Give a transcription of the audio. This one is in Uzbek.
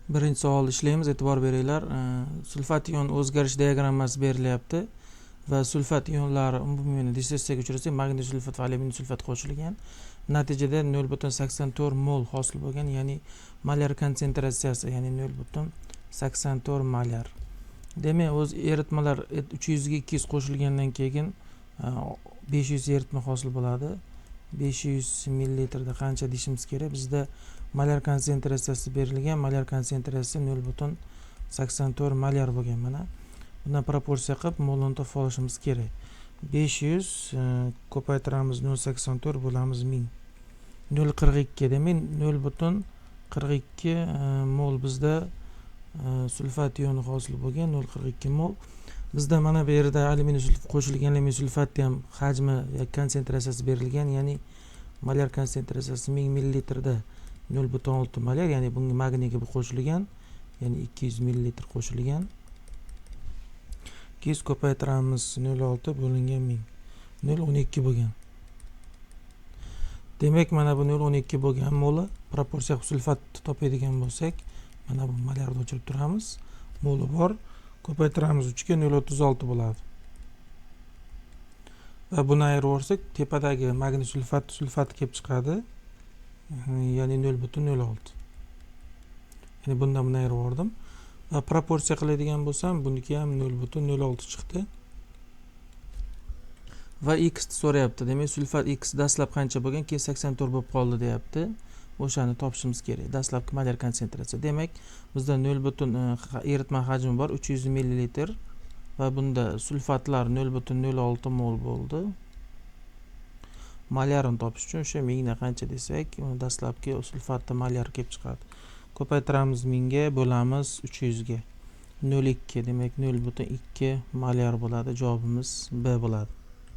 Birinchi savol ishlaymiz, e'tibor beringlar. Sulfat ion o'zgarish diagrammasi berilyapti va sulfat ionlari umumiy dissotsiyatsiyaga uchrasa, magnesiy sulfat va alyuminiy sulfat qo'shilgan. Natijada 0.84 mol hosil bo'lgan, ya'ni molyar konsentratsiyasi, ya'ni 0.84 molyar. Demak, o'z eritmalar 300 ga 200 qo'shilgandan keyin 500 eritma hosil bo'ladi. 500 ml qancha deyishimiz kerak? Bizda molyar konsentratsiyasi berilgan. Molyar konsentratsiyasi 0.84 molyar bo'lgan. Mana bundan proporsiya qilib molni topib olishimiz kerak. 500 ko'paytiramiz 0.84 bo'lamiz 1000. 0.42 demak 0.42 mol bizda sulfat ioni hosil bo'lgan. 0.42 mol. Bizda mana bu yerda alyuminiy sulfat qo'shilgan, alyuminiy sulfatni ham hajmi konsentratsiyasi berilgan, ya'ni molyar konsentratsiyasi 1000 ml da 0.6 molyar, ya'ni bunga magniyga qo'shilgan, ya'ni 200 ml qo'shilgan. 200 ko'paytiramiz 0.6 bo'lingan 1000. 0.12 bo'lgan. Demak, mana bu 0.12 bo'lgan moli proporsiya sulfat topadigan bo'lsak, mana bu molyarni o'chirib turamiz. Moli bor. Ko'paytiramiz 3 ga 0.36 bo'ladi. Va buni ayirib olsak, tepadagi magnesiy sulfat kelib chiqadi. Ya'ni 0.06. Ya'ni bundan buni ayirib oldim. Va proporsiya qiladigan bo'lsam, buniki ham 0.06 chiqdi. Va x so'rayapti. Demak, sulfat x dastlab qancha bo'lgan? Keyin 84 bo'lib qoldi deyapti. O'shani topishimiz kerak. Dastlabki molyar konsentratsiya. Demak, bizda 0. eritma hajmi bor 300 ml va bunda sulfatlar 0.06 mol bo'ldi. Molyarni topish uchun o'sha 1000 ga qancha desak, dastlabki sulfatni molyar kelib chiqadi. Ko'paytiramiz 1000 ga, bo'lamiz 300 ga. 0.2 demak 0.2 molyar bo'ladi. Javobimiz B bo'ladi.